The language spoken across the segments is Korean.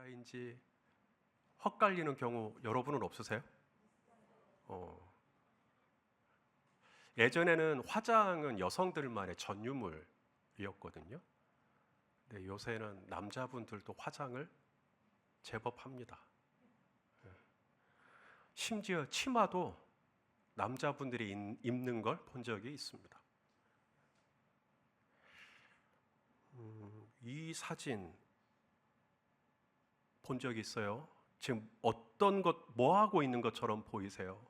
남자인지 헛갈리는 경우 여러분은 없으세요? 예전에는 화장은 여성들만의 전유물이었거든요. 근데 요새는 남자분들도 화장을 제법 합니다. 심지어 치마도 남자분들이 입는 걸 본 적이 있습니다. 이 사진 본 적 있어요? 지금 어떤 것, 뭐 하고 있는 것처럼 보이세요?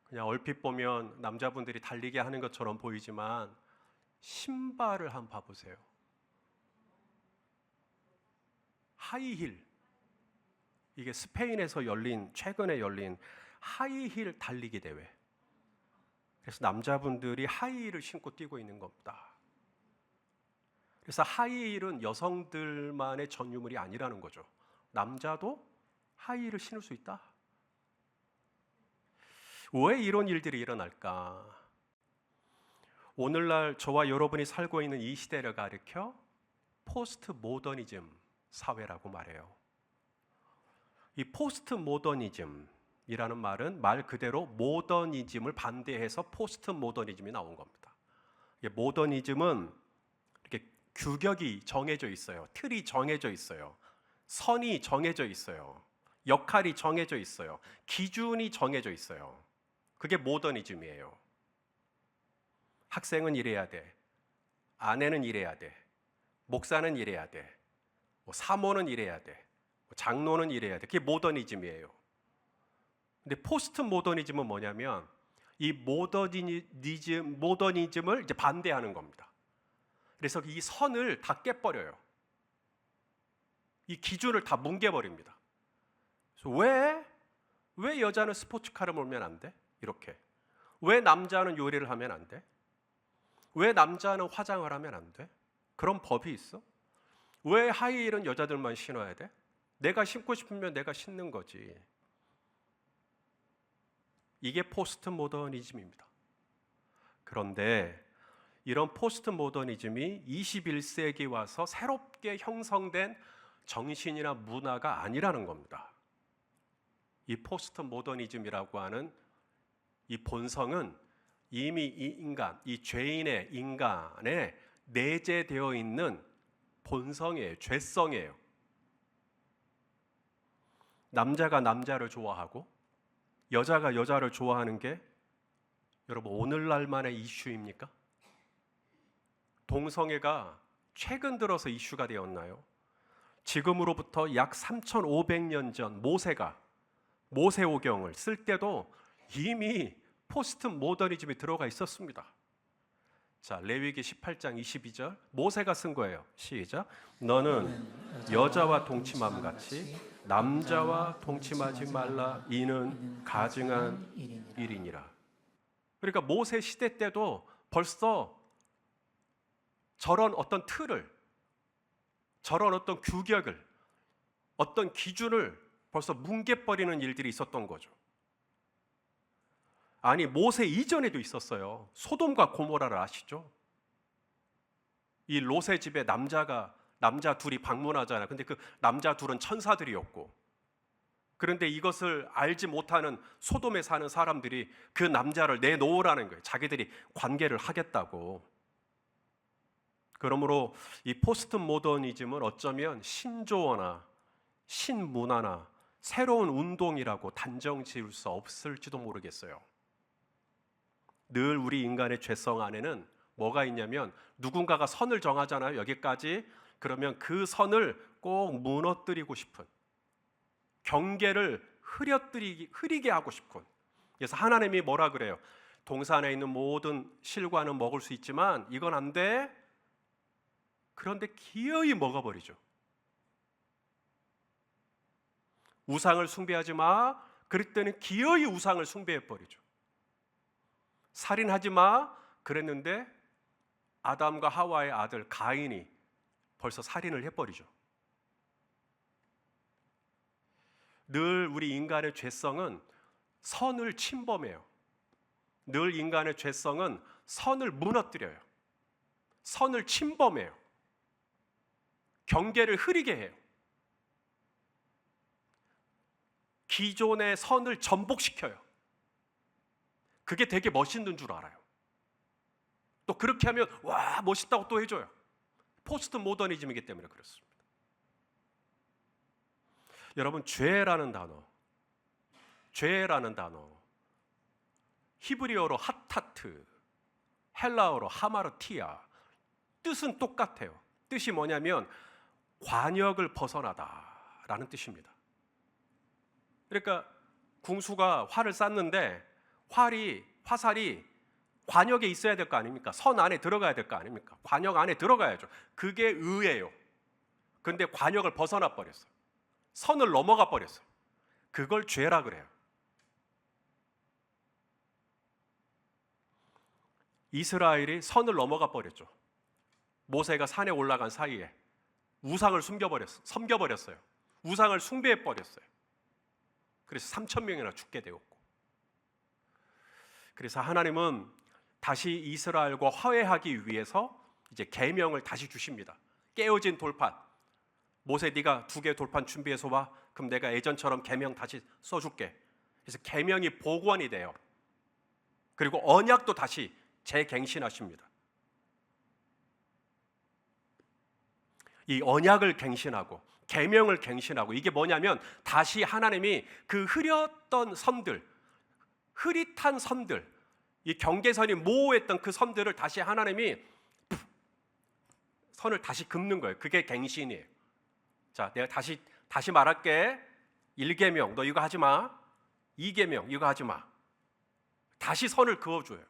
그냥 얼핏 보면 남자분들이 달리기 하는 것처럼 보이지만 신발을 한번 봐보세요. 하이힐. 이게 스페인에서 최근에 열린 하이힐 달리기 대회. 그래서 남자분들이 하이힐을 신고 뛰고 있는 겁니다. 그래서 하이힐은 여성들만의 전유물이 아니라는 거죠. 남자도 하이힐을 신을 수 있다. 왜 이런 일들이 일어날까? 오늘날 저와 여러분이 살고 있는 이 시대를 가리켜 포스트 모더니즘 사회라고 말해요. 이 포스트 모더니즘이라는 말은 말 그대로 모더니즘을 반대해서 포스트 모더니즘이 나온 겁니다. 모더니즘은 이렇게 규격이 정해져 있어요. 틀이 정해져 있어요. 선이 정해져 있어요. 역할이 정해져 있어요. 기준이 정해져 있어요. 그게 모더니즘이에요. 학생은 이래야 돼. 아내는 이래야 돼. 목사는 이래야 돼. 사모는 이래야 돼. 장로는 이래야 돼. 그게 모더니즘이에요. 근데 포스트 모더니즘은 뭐냐면 이 모더니즘을 이제 반대하는 겁니다. 그래서 이 선을 다 깨버려요. 이 기준을 다 뭉개버립니다. 그래서 왜 여자는 스포츠카를 몰면 안 돼? 이렇게. 왜 남자는 요리를 하면 안 돼? 왜 남자는 화장을 하면 안 돼? 그런 법이 있어? 왜 하이힐은 여자들만 신어야 돼? 내가 신고 싶으면 내가 신는 거지. 이게 포스트 모더니즘입니다. 그런데 이런 포스트 모더니즘이 21세기 와서 새롭게 형성된 정신이나 문화가 아니라는 겁니다. 이 포스트 모더니즘이라고 하는 이 본성은 이미 이 죄인의 인간에 내재되어 있는 본성이에요. 죄성이에요. 남자가 남자를 좋아하고 여자가 여자를 좋아하는 게 여러분 오늘날만의 이슈입니까? 동성애가 최근 들어서 이슈가 되었나요? 지금으로부터 약 3,500년 전 모세오경을 쓸 때도 이미 포스트 모더니즘이 들어가 있었습니다. 자, 레위기 18장 22절 모세가 쓴 거예요. 시작. 너는 여자와 동침함 같이 남자와 동침하지 말라. 이는 가증한 일이니라. 그러니까 모세 시대 때도 벌써 저런 어떤 틀을, 저런 어떤 규격을, 어떤 기준을 벌써 뭉개버리는 일들이 있었던 거죠. 아니, 모세 이전에도 있었어요. 소돔과 고모라를 아시죠? 이 롯의 집에 남자 둘이 방문하잖아요. 근데 그 남자 둘은 천사들이었고, 그런데 이것을 알지 못하는 소돔에 사는 사람들이 그 남자를 내놓으라는 거예요. 자기들이 관계를 하겠다고. 그러므로 이 포스트 모더니즘은 어쩌면 신조어나 신문화나 새로운 운동이라고 단정 지을 수 없을지도 모르겠어요. 늘 우리 인간의 죄성 안에는 뭐가 있냐면 누군가가 선을 정하잖아요. 여기까지. 그러면 그 선을 꼭 무너뜨리고 싶은, 경계를 흐리게 하고 싶은. 그래서 하나님이 뭐라 그래요? 동산에 있는 모든 실과는 먹을 수 있지만 이건 안 돼. 그런데 기어이 먹어버리죠. 우상을 숭배하지 마. 그랬더니 기어이 우상을 숭배해버리죠. 살인하지 마. 그랬는데 아담과 하와의 아들 가인이 벌써 살인을 해버리죠. 늘 우리 인간의 죄성은 선을 침범해요. 늘 인간의 죄성은 선을 무너뜨려요. 선을 침범해요. 경계를 흐리게 해요. 기존의 선을 전복시켜요. 그게 되게 멋있는 줄 알아요. 또 그렇게 하면 와 멋있다고 또 해줘요. 포스트 모더니즘이기 때문에 그렇습니다. 여러분, 죄라는 단어, 히브리어로 하타트, 헬라어로 하마르티아, 뜻은 똑같아요. 뜻이 뭐냐면 관역을 벗어나다라는 뜻입니다. 그러니까 궁수가 활을 쐈는데 화살이 관역에 있어야 될 거 아닙니까? 선 안에 들어가야 될 거 아닙니까? 관역 안에 들어가야죠. 그게 의예요. 근데 관역을 벗어나 버렸어요. 선을 넘어가 버렸어요. 그걸 죄라 그래요. 이스라엘이 선을 넘어가 버렸죠. 모세가 산에 올라간 사이에 우상을 섬겨버렸어요. 우상을 숭배해 버렸어요. 그래서 3,000명이나 죽게 되었고, 그래서 하나님은 다시 이스라엘과 화해하기 위해서 이제 계명을 다시 주십니다. 깨어진 돌판, 모세 네가 2개 돌판 준비해서 와. 그럼 내가 예전처럼 계명 다시 써줄게. 그래서 계명이 복원이 돼요. 그리고 언약도 다시 재갱신하십니다. 이 언약을 갱신하고 계명을 갱신하고, 이게 뭐냐면 다시 하나님이 그 흐렸던 선들, 흐릿한 선들, 이 경계선이 모호했던 그 선들을 다시 하나님이 선을 다시 긋는 거예요. 그게 갱신이에요. 자, 내가 다시 말할게. 1계명 너 이거 하지 마. 2계명 이거 하지 마. 다시 선을 그어줘요.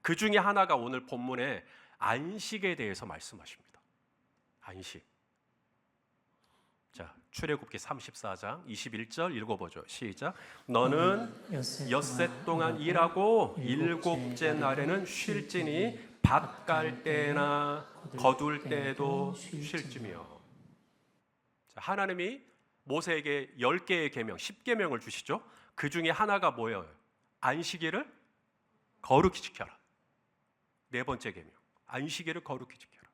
그 중에 하나가 오늘 본문에 안식에 대해서 말씀하십니다. 안식. 자, 출애굽기 34장 21절 읽어보죠. 시작. 너는 엿새 동안 일하고 일곱째 날에는 쉴지니 밭 갈 때나 거둘 때도 쉴지며. 자, 하나님이 모세에게 10개의 계명, 10계명을 주시죠. 그 중에 하나가 뭐예요? 안식일을 거룩히 지켜라. 4번째 계명, 안식일을 거룩히 지켜라.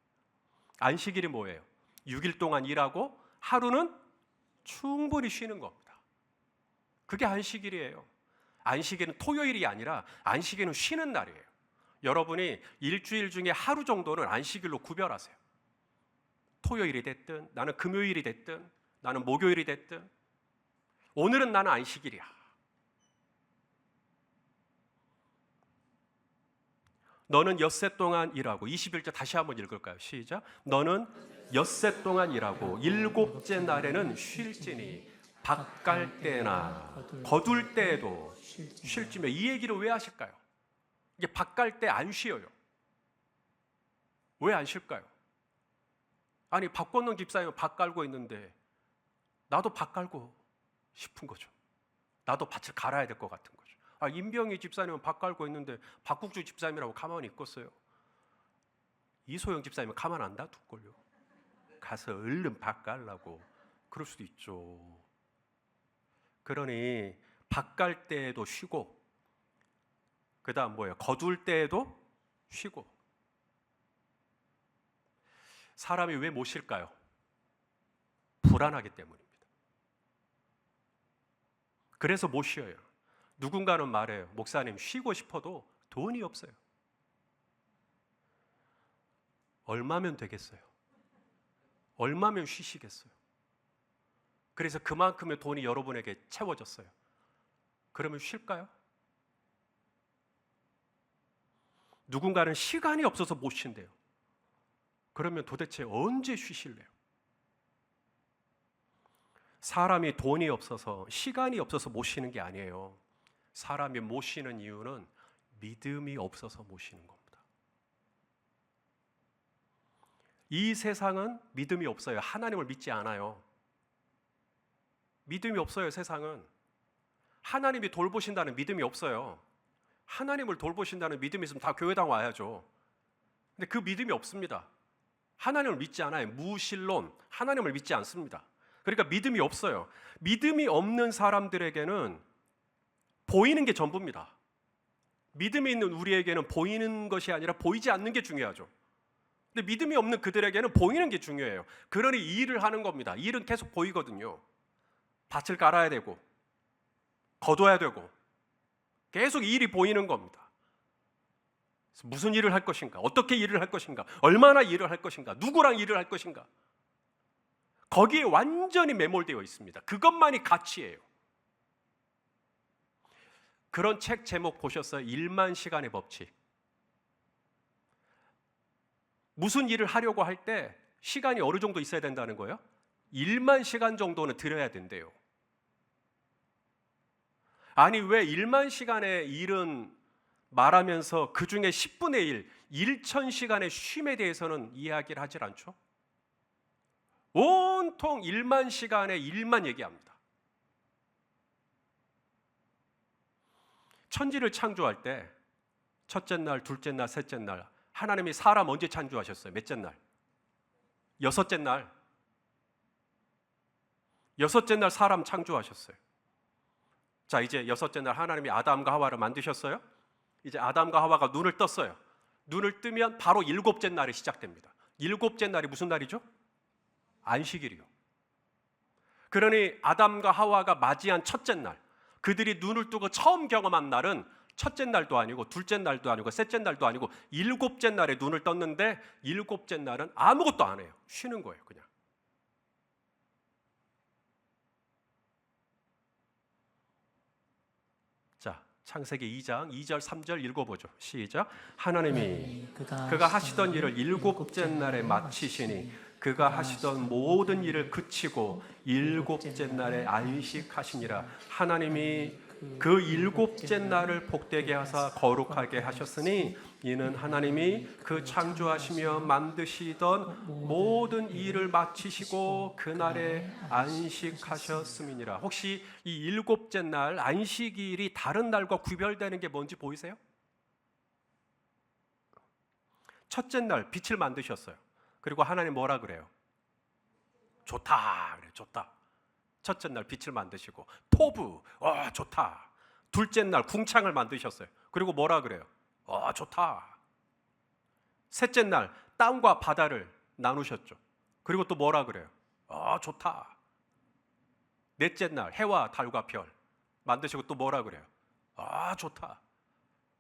안식일이 뭐예요? 6일 동안 일하고 하루는 충분히 쉬는 겁니다. 그게 안식일이에요. 안식일은 토요일이 아니라 안식일은 쉬는 날이에요. 여러분이 일주일 중에 하루 정도는 안식일로 구별하세요. 토요일이 됐든, 나는 금요일이 됐든, 나는 목요일이 됐든, 오늘은 나는 안식일이야. 너는 엿새 동안 일하고, 21절 다시 한번 읽을까요? 시작. 너는 엿새 동안 일하고 일곱째 날에는 쉴지니 밭 갈 때나 거둘 때에도 쉴지며. 이 얘기를 왜 하실까요? 이게 밭 갈 때 안 쉬어요. 왜 안 쉴까요? 아니, 밭 걷는 집사님은 밭 갈고 있는데 나도 밭 갈고 싶은 거죠. 나도 밭을 갈아야 될 것 같은 거죠. 아, 임병희 집사님은 밭 갈고 있는데 박국주 집사님이라고 가만히 있겠어요? 이소영 집사님은 가만 안 놔둘걸요. 가서 얼른 밭 갈라고 그럴 수도 있죠. 그러니 밭 갈 때에도 쉬고, 그 다음 뭐예요? 거둘 때에도 쉬고. 사람이 왜 못 쉴까요? 불안하기 때문입니다. 그래서 못 쉬어요. 누군가는 말해요. 목사님, 쉬고 싶어도 돈이 없어요. 얼마면 되겠어요? 얼마면 쉬시겠어요? 그래서 그만큼의 돈이 여러분에게 채워졌어요. 그러면 쉴까요? 누군가는 시간이 없어서 못 쉰대요. 그러면 도대체 언제 쉬실래요? 사람이 돈이 없어서, 시간이 없어서 못 쉬는 게 아니에요. 사람이 못 쉬는 이유는 믿음이 없어서 못 쉬는 겁니다. 이 세상은 믿음이 없어요. 하나님을 믿지 않아요. 믿음이 없어요. 세상은 하나님이 돌보신다는 믿음이 없어요. 하나님을 돌보신다는 믿음이 있으면 다 교회당 와야죠. 근데 그 믿음이 없습니다. 하나님을 믿지 않아요. 무신론, 하나님을 믿지 않습니다. 그러니까 믿음이 없어요. 믿음이 없는 사람들에게는 보이는 게 전부입니다. 믿음이 있는 우리에게는 보이는 것이 아니라 보이지 않는 게 중요하죠. 근데 믿음이 없는 그들에게는 보이는 게 중요해요. 그러니 일을 하는 겁니다. 일은 계속 보이거든요. 밭을 갈아야 되고 거둬야 되고 계속 일이 보이는 겁니다. 무슨 일을 할 것인가? 어떻게 일을 할 것인가? 얼마나 일을 할 것인가? 누구랑 일을 할 것인가? 거기에 완전히 매몰되어 있습니다. 그것만이 가치예요. 그런 책 제목 보셨어요? 1만 시간의 법칙. 무슨 일을 하려고 할 때 시간이 어느 정도 있어야 된다는 거예요? 1만 시간 정도는 들여야 된대요. 아니 왜 1만 시간의 일은 말하면서 그 중에 10분의 1, 1,000시간의 쉼에 대해서는 이야기를 하질 않죠? 온통 1만 시간의 일만 얘기합니다. 천지를 창조할 때 첫째 날, 둘째 날, 셋째 날 하나님이 사람 언제 창조하셨어요? 몇째 날? 여섯째 날. 여섯째 날 사람 창조하셨어요. 자, 이제 여섯째 날 하나님이 아담과 하와를 만드셨어요. 이제 아담과 하와가 눈을 떴어요. 눈을 뜨면 바로 일곱째 날이 시작됩니다. 일곱째 날이 무슨 날이죠? 안식일이요. 그러니 아담과 하와가 맞이한 첫째 날, 그들이 눈을 뜨고 처음 경험한 날은 첫째 날도 아니고 둘째 날도 아니고 셋째 날도 아니고 일곱째 날에 눈을 떴는데 일곱째 날은 아무것도 안 해요. 쉬는 거예요, 그냥. 자, 창세기 2장 2절 3절 읽어보죠. 시작. 하나님이 그가 하시던 일을 일곱째 날에 마치시니 그가 하시던 모든 일을 그치고 일곱째 날에 안식하시니라. 하나님이 그 일곱째 날을 복되게 하사 거룩하게 하셨으니 이는 하나님이 그 창조하시며 만드시던 모든 일을 마치시고 그날에 안식하셨음이니라. 혹시 이 일곱째 날 안식일이 다른 날과 구별되는 게 뭔지 보이세요? 첫째 날 빛을 만드셨어요. 그리고 하나님 뭐라 그래요? 좋다 그래요. 좋다. 첫째 날 빛을 만드시고 토부, 좋다. 둘째 날 궁창을 만드셨어요. 그리고 뭐라 그래요? 좋다. 셋째 날 땅과 바다를 나누셨죠. 그리고 또 뭐라 그래요? 좋다. 넷째 날 해와 달과 별 만드시고 또 뭐라 그래요? 좋다.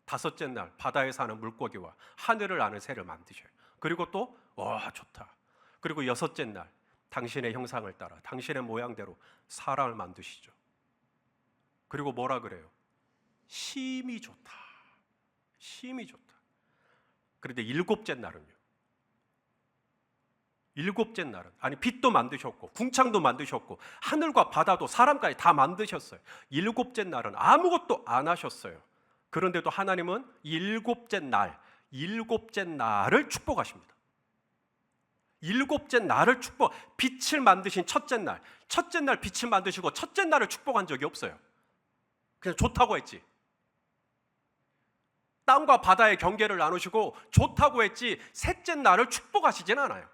다섯째 날 바다에 사는 물고기와 하늘을 아는 새를 만드셔요. 그리고 또 좋다. 그리고 여섯째 날 당신의 형상을 따라 당신의 모양대로 사람을 만드시죠. 그리고 뭐라 그래요? 심히 좋다. 심히 좋다. 그런데 일곱째 날은요? 일곱째 날은 아니 빛도 만드셨고 궁창도 만드셨고 하늘과 바다도 사람까지 다 만드셨어요. 일곱째 날은 아무것도 안 하셨어요. 그런데도 하나님은 일곱째 날을 축복하십니다. 일곱째 날을 축복, 빛을 만드신 첫째 날 빛을 만드시고 첫째 날을 축복한 적이 없어요. 그냥 좋다고 했지. 땅과 바다의 경계를 나누시고 좋다고 했지 셋째 날을 축복하시진 않아요.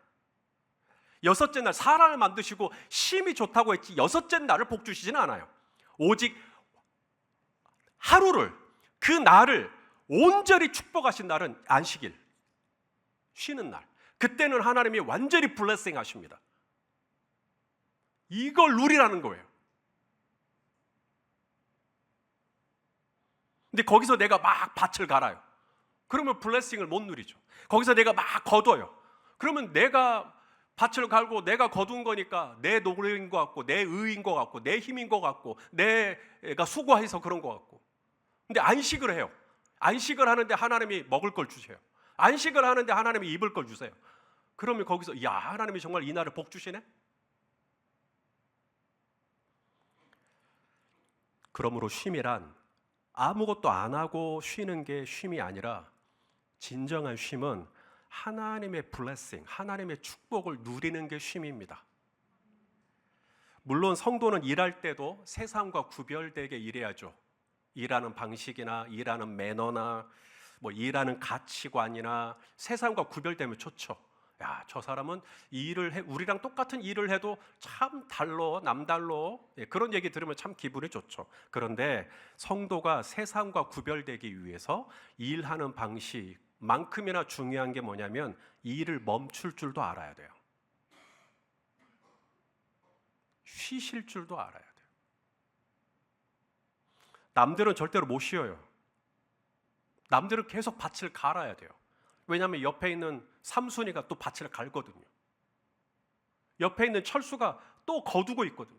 여섯째 날 사람을 만드시고 심히 좋다고 했지 여섯째 날을 복 주시진 않아요. 오직 하루를, 그 날을 온전히 축복하신 날은 안식일, 쉬는 날. 그때는 하나님이 완전히 블레싱 하십니다. 이걸 누리라는 거예요. 근데 거기서 내가 막 밭을 갈아요. 그러면 블레싱을 못 누리죠. 거기서 내가 막 거둬요. 그러면 내가 밭을 갈고 내가 거둔 거니까 내 노력인 것 같고 내 의인 것 같고 내 힘인 것 같고 내가 수고해서 그런 것 같고. 근데 안식을 해요. 안식을 하는데 하나님이 먹을 걸 주세요. 안식을 하는데 하나님이 입을 걸 주세요. 그러면 거기서 하나님이 정말 이 날을 복 주시네? 그러므로 쉼이란 아무것도 안 하고 쉬는 게 쉼이 아니라 진정한 쉼은 하나님의 블레싱, 하나님의 축복을 누리는 게 쉼입니다. 물론 성도는 일할 때도 세상과 구별되게 일해야죠. 일하는 방식이나 일하는 매너나 일하는 가치관이나 세상과 구별되면 좋죠. 저 사람은 이 일을 해, 우리랑 똑같은 일을 해도 참 남달로 그런 얘기 들으면 참 기분이 좋죠. 그런데 성도가 세상과 구별되기 위해서 일하는 방식만큼이나 중요한 게 뭐냐면 이 일을 멈출 줄도 알아야 돼요. 쉬실 줄도 알아야 돼요. 남들은 절대로 못 쉬어요. 남들은 계속 밭을 갈아야 돼요. 왜냐하면 옆에 있는 삼순이가 또 밭을 갈거든요. 옆에 있는 철수가 또 거두고 있거든요.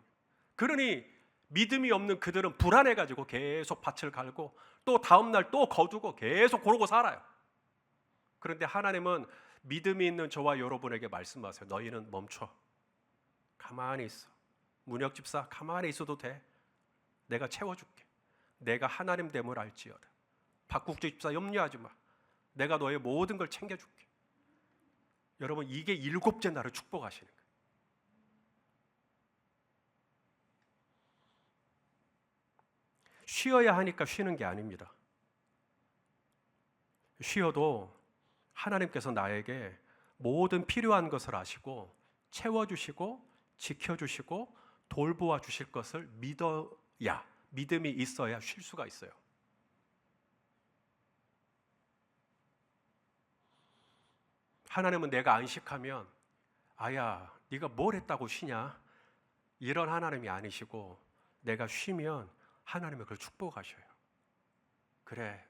그러니 믿음이 없는 그들은 불안해가지고 계속 밭을 갈고 또 다음날 또 거두고 계속 그러고 살아요. 그런데 하나님은 믿음이 있는 저와 여러분에게 말씀하세요. 너희는 멈춰. 가만히 있어. 문혁 집사 가만히 있어도 돼. 내가 채워줄게. 내가 하나님 됨을 알지어다. 박국주 집사 염려하지 마. 내가 너의 모든 걸 챙겨줄게. 여러분, 이게 7째 날을 축복하시는 거예요. 쉬어야 하니까 쉬는 게 아닙니다. 쉬어도 하나님께서 나에게 모든 필요한 것을 아시고 채워주시고 지켜주시고 돌보아 주실 것을 믿어야, 믿음이 있어야 쉴 수가 있어요. 하나님은 내가 안식하면 아야 네가 뭘 했다고 쉬냐, 이런 하나님이 아니시고 내가 쉬면 하나님은 그걸 축복하셔요. 그래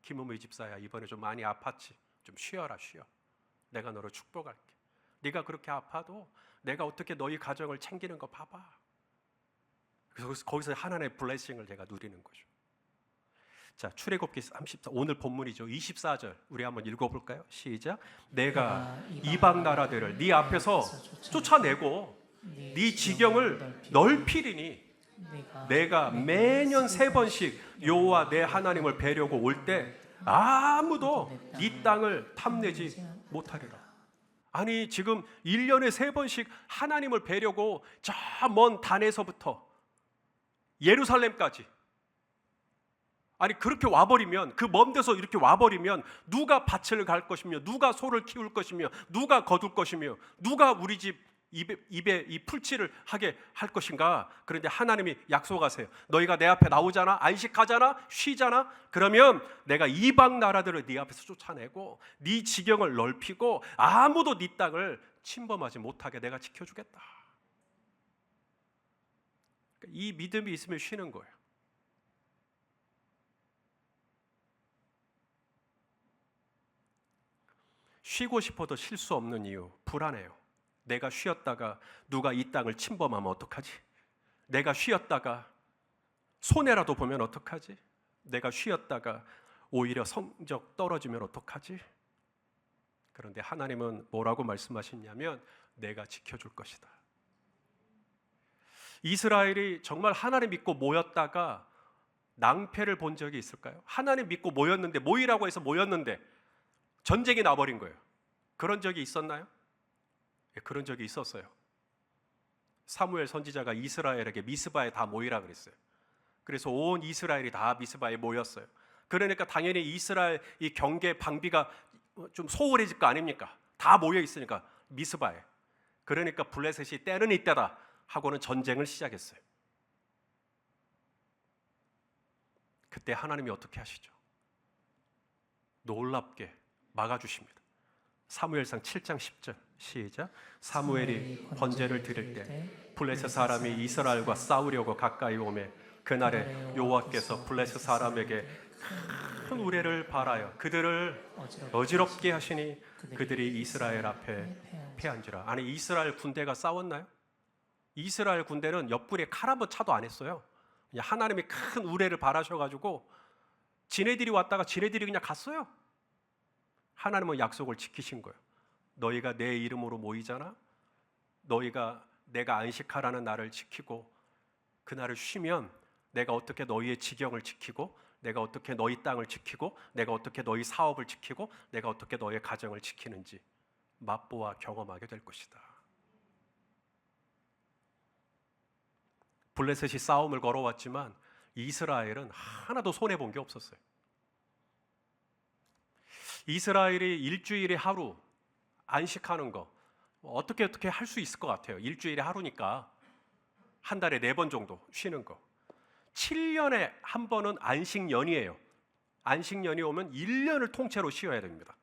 김은미 집사야, 이번에 좀 많이 아팠지? 좀 쉬어라. 쉬어. 내가 너를 축복할게. 네가 그렇게 아파도 내가 어떻게 너희 가정을 챙기는 거 봐봐. 그래서 거기서 하나님의 블레싱을 제가 누리는 거죠. 자, 출애굽기 34, 오늘 본문이죠. 24절 우리 한번 읽어볼까요? 시작. 내가 이방 나라들을 네 앞에서 쫓아내고 네 지경을 넓히리니 내가 매년 3번씩 여호와 내 하나님을 뵈려고 올 때 아무도 네 땅을 탐내지 못하리라. 아니 지금 1년에 3번씩 하나님을 뵈려고 저 먼 단에서부터 예루살렘까지, 아니 그렇게 와버리면, 그 먼 데서 이렇게 와버리면 누가 밭을 갈 것이며 누가 소를 키울 것이며 누가 거둘 것이며 누가 우리 집 입에 이 풀칠을 하게 할 것인가? 그런데 하나님이 약속하세요. 너희가 내 앞에 나오잖아, 안식하잖아, 쉬잖아, 그러면 내가 이방 나라들을 네 앞에서 쫓아내고 네 지경을 넓히고 아무도 네 땅을 침범하지 못하게 내가 지켜주겠다. 이 믿음이 있으면 쉬는 거예요. 쉬고 싶어도 쉴 수 없는 이유, 불안해요. 내가 쉬었다가 누가 이 땅을 침범하면 어떡하지? 내가 쉬었다가 손해라도 보면 어떡하지? 내가 쉬었다가 오히려 성적 떨어지면 어떡하지? 그런데 하나님은 뭐라고 말씀하시냐면 내가 지켜줄 것이다. 이스라엘이 정말 하나님 믿고 모였다가 낭패를 본 적이 있을까요? 하나님 믿고 모였는데, 모이라고 해서 모였는데 전쟁이 나버린 거예요. 그런 적이 있었나요? 그런 적이 있었어요. 사무엘 선지자가 이스라엘에게 미스바에 다 모이라 그랬어요. 그래서 온 이스라엘이 다 미스바에 모였어요. 그러니까 당연히 이스라엘 이 경계 방비가 좀 소홀해질 거 아닙니까? 다 모여 있으니까 미스바에. 그러니까 블레셋이 때는 이때다 하고는 전쟁을 시작했어요. 그때 하나님이 어떻게 하시죠? 놀랍게 막아주십니다. 사무엘상 7장 10절 시작. 사무엘이 번제를 드릴 때 블레셋 사람이 이스라엘과 싸우려고 가까이 오매 그날에 여호와께서 블레셋 사람에게 큰 우레를 발하여 그들을 어지럽게 하시니 그들이 이스라엘 앞에 패한지라. 아니 이스라엘 군대가 싸웠나요? 이스라엘 군대는 옆구리에 칼 한번 차도 안 했어요. 그냥 하나님이 큰 우레를 발하셔가지고 지네들이 왔다가 지네들이 그냥 갔어요. 하나님은 약속을 지키신 거예요. 너희가 내 이름으로 모이잖아. 너희가 내가 안식하라는 날을 지키고 그 날을 쉬면 내가 어떻게 너희의 지경을 지키고 내가 어떻게 너희 땅을 지키고 내가 어떻게 너희 사업을 지키고 내가 어떻게 너희의 가정을 지키는지 맛보아 경험하게 될 것이다. 블레셋이 싸움을 걸어왔지만 이스라엘은 하나도 손해본 게 없었어요. 이스라엘이 일주일에 하루 안식하는 거 어떻게 할 수 있을 것 같아요. 일주일에 하루니까 한 달에 4번 정도 쉬는 거. 7년에 한 번은 안식년이에요. 안식년이 오면 1년을 통째로 쉬어야 됩니다.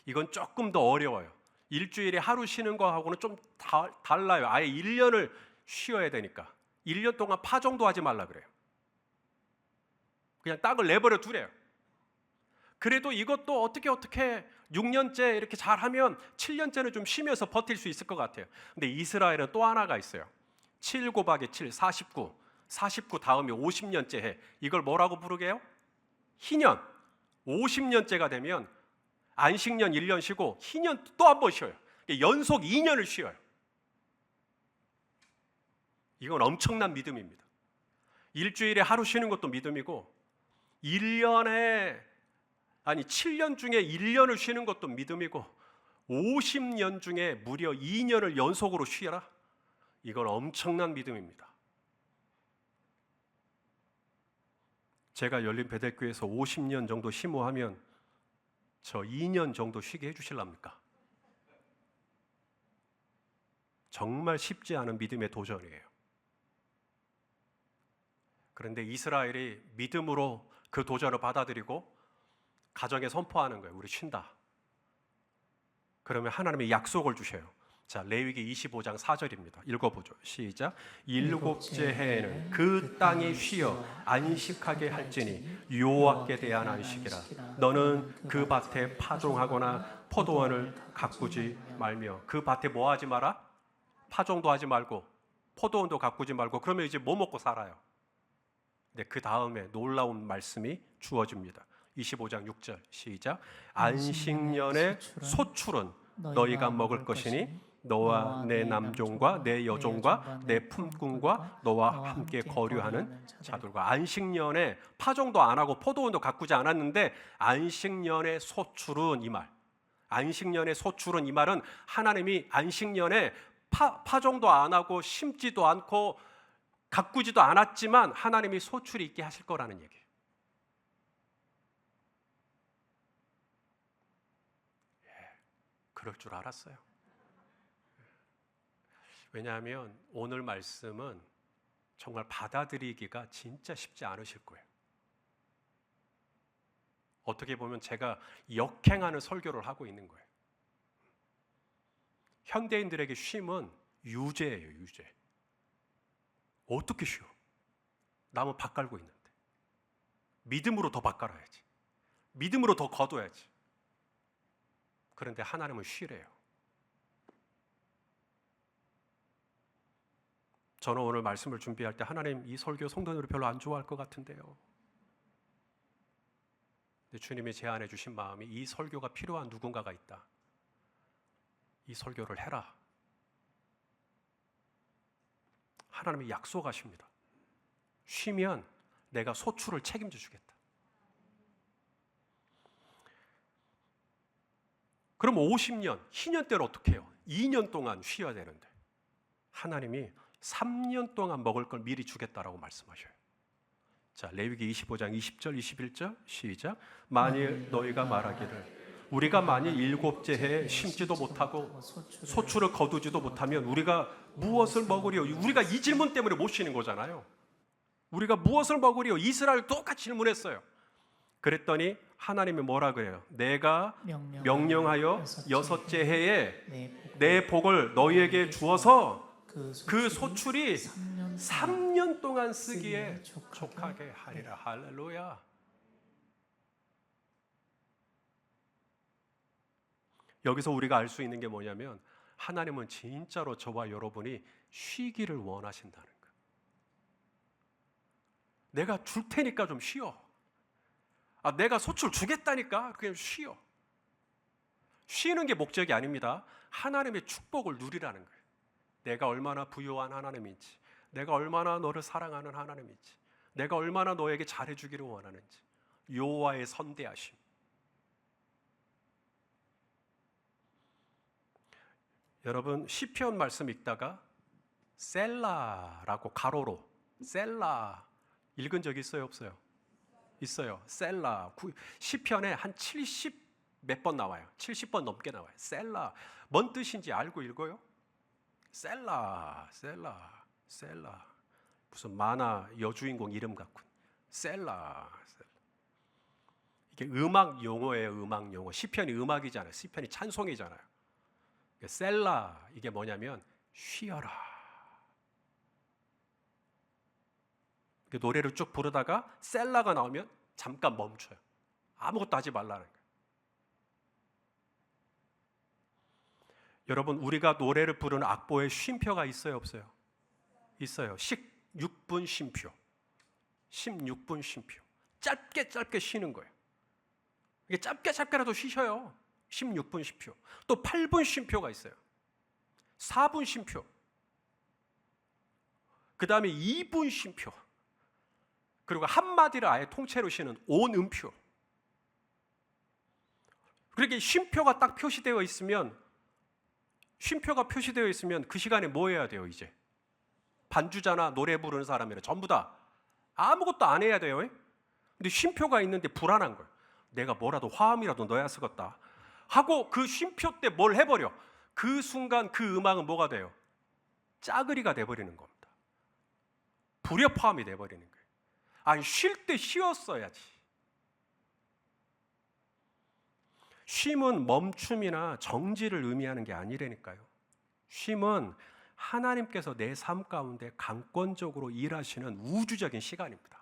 이건 조금 더 어려워요. 일주일에 하루 쉬는 거하고는 좀 달라요. 아예 1년을 쉬어야 되니까 1년 동안 파종도 하지 말라 그래요. 그냥 땅을 내버려 두래요. 그래도 이것도 어떻게 6년째 이렇게 잘하면 7년째는 좀 쉬면서 버틸 수 있을 것 같아요. 근데 이스라엘은 또 하나가 있어요. 7 곱하기 7, 49. 49 다음에 50년째 해. 이걸 뭐라고 부르게요? 희년. 50년째가 되면 안식년 1년 쉬고 희년 또 한 번 쉬어요. 연속 2년을 쉬어요. 이건 엄청난 믿음입니다. 일주일에 하루 쉬는 것도 믿음이고 7년 중에 1년을 쉬는 것도 믿음이고 50년 중에 무려 2년을 연속으로 쉬어라. 이건 엄청난 믿음입니다. 제가 열린 베델교회에서 50년 정도 심호하면 저 2년 정도 쉬게 해주실랍니까? 정말 쉽지 않은 믿음의 도전이에요. 그런데 이스라엘이 믿음으로 그 도전을 받아들이고 가정에 선포하는 거예요. 우리 쉰다. 그러면 하나님이 약속을 주셔요. 자, 레위기 25장 4절입니다. 읽어보죠. 시작. 일곱째 해에는 그 땅이 쉬어 안식하게 할지니 여호와께 대한 안식이라. 너는 그 밭에 파종하거나 포도원을 가꾸지 말며. 그 밭에 뭐 하지 마라? 파종도 하지 말고 포도원도 가꾸지 말고. 그러면 이제 뭐 먹고 살아요? 근데 그 다음에 놀라운 말씀이 주어집니다. 25장 6절 시작. 안식년의 소출은 너희가 먹을 것이니 너와 내 남종과 내 여종과 내 품꾼과 너와 함께 거류하는 자들과. 안식년에 파종도 안 하고 포도원도 가꾸지 않았는데 안식년의 소출은 이 말. 안식년의 소출은 이 말은 하나님이 안식년에 파종도 안 하고 심지도 않고 가꾸지도 않았지만 하나님이 소출이 있게 하실 거라는 얘기예요. 그럴 줄 알았어요. 왜냐하면 오늘 말씀은 정말 받아들이기가 진짜 쉽지 않으실 거예요. 어떻게 보면 제가 역행하는 설교를 하고 있는 거예요. 현대인들에게 쉼은 유죄예요, 유죄. 어떻게 쉬어? 남은 밥 깔고 있는데. 믿음으로 더 밥 깔아야지. 믿음으로 더 거둬야지. 그런데 하나님은 쉬래요. 저는 오늘 말씀을 준비할 때 하나님 이 설교 성도들이 별로 안 좋아할 것 같은데요. 근데 주님이 제안해 주신 마음이 이 설교가 필요한 누군가가 있다. 이 설교를 해라. 하나님이 약속하십니다. 쉬면 내가 소출을 책임져 주겠다. 그럼 50년, 희년 때를 어떻게 해요? 2년 동안 쉬어야 되는데 하나님이 3년 동안 먹을 걸 미리 주겠다라고 말씀하셔요. 자, 레위기 25장 20절 21절 시작. 만일 너희가 말하기를 우리가 만일 7째 해에 심지도 못하고 소출을 거두지도 못하면 우리가 무엇을 먹으리요? 우리가 이 질문 때문에 못 쉬는 거잖아요. 우리가 무엇을 먹으리요? 이스라엘 똑같이 질문했어요. 그랬더니 하나님이 뭐라 그래요? 내가 명령하여 6째 해에 내 복을 너희에게 주어서 그 소출이 3년 동안 쓰기에 족하게 하리라. 할렐루야. 여기서 우리가 알 수 있는 게 뭐냐면 하나님은 진짜로 저와 여러분이 쉬기를 원하신다는 거예요. 내가 줄 테니까 좀 쉬어. 내가 소출 주겠다니까 그냥 쉬어. 쉬는 게 목적이 아닙니다. 하나님의 축복을 누리라는 거예요. 내가 얼마나 부유한 하나님인지, 내가 얼마나 너를 사랑하는 하나님인지, 내가 얼마나 너에게 잘해주기를 원하는지. 여호와의 선대하심. 여러분 시편 말씀 읽다가 셀라라고 가로로 셀라 읽은 적 있어요, 없어요? 있어요. 셀라. 시편에 한 70 몇 번 나와요. 70번 넘게 나와요. 셀라. 뭔 뜻인지 알고 읽어요? 셀라. 무슨 만화 여주인공 이름 같군. 셀라. 이게 음악 용어예요, 음악 용어. 시편이 음악이잖아요. 시편이 찬송이잖아요. 셀라 이게 뭐냐면 쉬어라. 노래를 쭉 부르다가 셀라가 나오면 잠깐 멈춰요. 아무것도 하지 말라는 거예요. 여러분, 우리가 노래를 부르는 악보에 쉼표가 있어요, 없어요? 있어요. 16분 쉼표. 16분 쉼표. 짧게 쉬는 거예요. 이게 짧게라도 쉬셔요. 16분 쉼표. 또 8분 쉼표가 있어요. 4분 쉼표. 그 다음에 2분 쉼표. 그리고 한마디를 아예 통째로 쉬는 온음표. 그렇게 쉼표가 딱 표시되어 있으면 그 시간에 뭐 해야 돼요, 이제? 반주자나 노래 부르는 사람이라 전부 다 아무것도 안 해야 돼요. 근데 쉼표가 있는데 불안한 거예요. 내가 뭐라도 화음이라도 넣어야 쓰겠다 하고 그 쉼표 때 뭘 해버려. 그 순간 그 음악은 뭐가 돼요? 짜그리가 돼버리는 겁니다. 불협화음이 돼버리는 거예요. 아니, 쉴 때 쉬었어야지. 쉼은 멈춤이나 정지를 의미하는 게 아니라니까요. 쉼은 하나님께서 내 삶 가운데 강권적으로 일하시는 우주적인 시간입니다.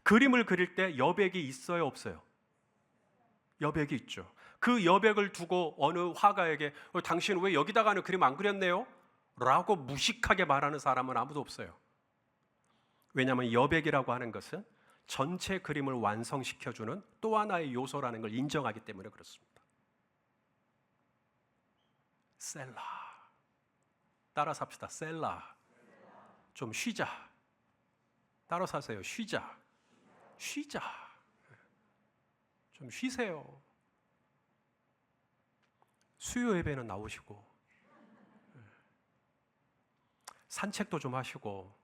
그림을 그릴 때 여백이 있어요, 없어요? 여백이 있죠. 그 여백을 두고 어느 화가에게 당신 왜 여기다가는 그림 안 그렸네요? 라고 무식하게 말하는 사람은 아무도 없어요. 왜냐하면 여백이라고 하는 것은 전체 그림을 완성시켜주는 또 하나의 요소라는 걸 인정하기 때문에 그렇습니다. 셀라. 따라서 합시다. 셀라. 좀 쉬자. 따라서 하세요. 쉬자. 좀 쉬세요. 수요 예배는 나오시고 산책도 좀 하시고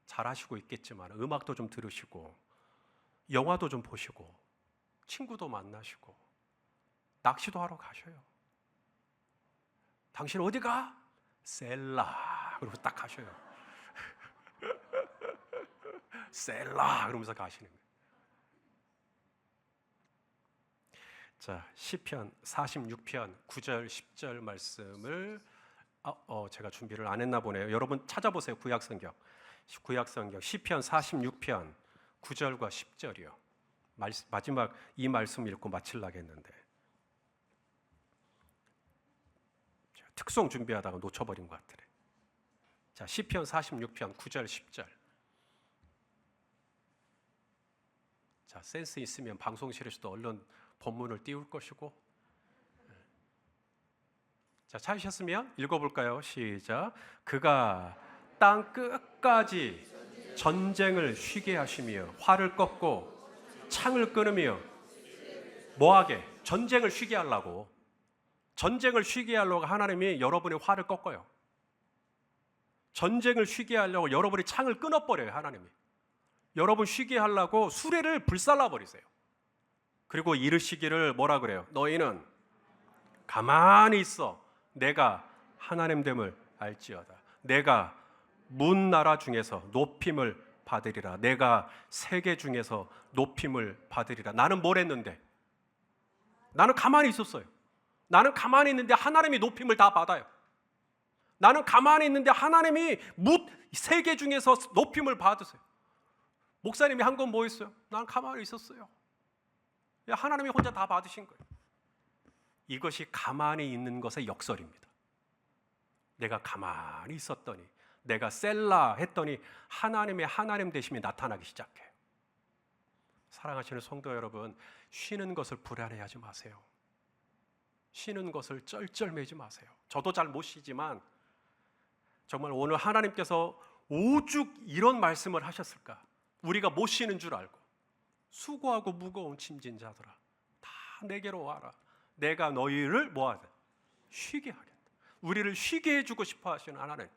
잘 하시고 있겠지만 음악도 좀 들으시고 영화도 좀 보시고 친구도 만나시고 낚시도 하러 가셔요. 당신 어디 가? 셀라. 그러고 딱 가셔요. 셀라 그러면서 가시는 거예요. 자, 시편 46편 9절 10절 말씀을 제가 준비를 안 했나 보네요. 여러분 찾아보세요. 구약성경 시편 46편 9절과 10절이요. 마지막 이 말씀 읽고 마치려고 했는데 특송 준비하다가 놓쳐버린 것 같으네. 자, 시편 46편 9절 10절. 자, 센스 있으면 방송실에서도 얼른 본문을 띄울 것이고. 자, 찾으셨으면 읽어볼까요? 시작. 그가 땅 끝까지 전쟁을 쉬게 하시며 활을 꺾고 창을 끊으며 뭐하게? 전쟁을 쉬게 하려고. 전쟁을 쉬게 하려고 하나님이 여러분의 활을 꺾어요. 전쟁을 쉬게 하려고 여러분이 창을 끊어버려요. 하나님이. 여러분 쉬게 하려고 수레를 불살라버리세요. 그리고 이르시기를 뭐라 그래요? 너희는 가만히 있어. 내가 하나님 됨을 알지어다. 내가 문나라 중에서 높임을 받으리라. 내가 세계 중에서 높임을 받으리라. 나는 뭘 했는데? 나는 가만히 있었어요. 나는 가만히 있는데 하나님이 높임을 다 받아요. 나는 가만히 있는데 하나님이 세계 중에서 높임을 받으세요. 목사님이 한 건 뭐였어요? 나는 가만히 있었어요. 하나님이 혼자 다 받으신 거예요. 이것이 가만히 있는 것의 역설입니다. 내가 가만히 있었더니, 내가 셀라 했더니 하나님의 하나님 되심이 나타나기 시작해요. 사랑하시는 성도 여러분, 쉬는 것을 불안해하지 마세요. 쉬는 것을 쩔쩔매지 마세요. 저도 잘 못 쉬지만 정말 오늘 하나님께서 오죽 이런 말씀을 하셨을까? 우리가 못 쉬는 줄 알고 수고하고 무거운 짐진 자들아 다 내게로 와라. 내가 너희를 뭐하다? 쉬게 하겠다. 우리를 쉬게 해주고 싶어 하시는 하나님.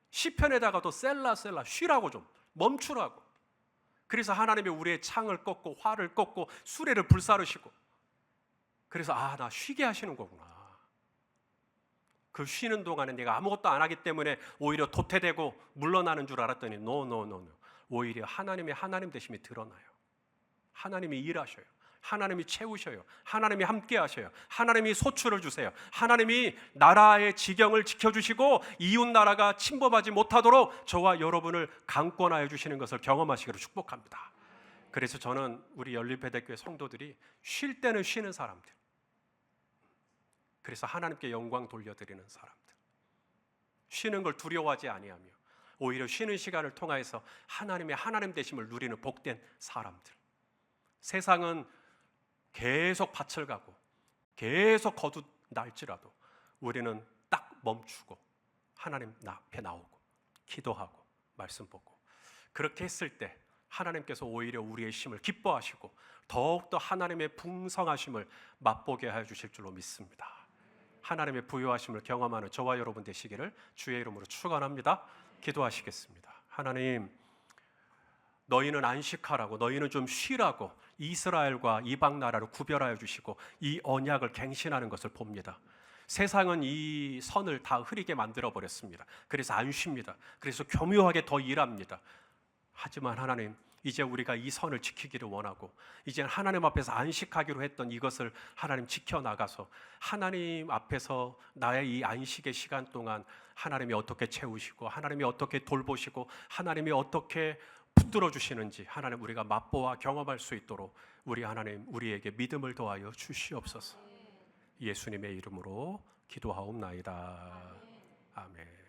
시편에다가도 셀라 쉬라고 좀 멈추라고. 그래서 하나님이 우리의 창을 꺾고 활을 꺾고 수레를 불사르시고 그래서 나 쉬게 하시는 거구나. 그 쉬는 동안에 내가 아무것도 안 하기 때문에 오히려 도태되고 물러나는 줄 알았더니 노. 오히려 하나님의 하나님 되심이 드러나요. 하나님이 일하셔요. 하나님이 채우셔요. 하나님이 함께 하셔요. 하나님이 소출을 주세요. 하나님이 나라의 지경을 지켜주시고 이웃 나라가 침범하지 못하도록 저와 여러분을 강권하여 주시는 것을 경험하시기를 축복합니다. 그래서 저는 우리 연립회대교회 성도들이 쉴 때는 쉬는 사람들, 그래서 하나님께 영광 돌려드리는 사람들, 쉬는 걸 두려워하지 아니하며 오히려 쉬는 시간을 통하여서 하나님의 하나님 되심을 누리는 복된 사람들. 세상은 계속 밭을 가고 계속 거듭날지라도 우리는 딱 멈추고 하나님 앞에 나오고 기도하고 말씀 보고, 그렇게 했을 때 하나님께서 오히려 우리의 힘을 기뻐하시고 더욱더 하나님의 풍성하심을 맛보게 하여 주실 줄로 믿습니다. 하나님의 부요하심을 경험하는 저와 여러분 되시기를 주의 이름으로 축원합니다. 기도하시겠습니다. 하나님, 너희는 안식하라고, 너희는 좀 쉬라고 이스라엘과 이방 나라를 구별하여 주시고 이 언약을 갱신하는 것을 봅니다. 세상은 이 선을 다 흐리게 만들어 버렸습니다. 그래서 안 쉽니다. 그래서 교묘하게 더 일합니다. 하지만 하나님, 이제 우리가 이 선을 지키기를 원하고 이제 하나님 앞에서 안식하기로 했던 이것을 하나님 지켜나가서 하나님 앞에서 나의 이 안식의 시간 동안 하나님이 어떻게 채우시고 하나님이 어떻게 돌보시고 하나님이 어떻게 붙들어 주시는지 하나님 우리가 맛보아 경험할 수 있도록 우리 하나님 우리에게 믿음을 더하여 주시옵소서. 예수님의 이름으로 기도하옵나이다. 아멘.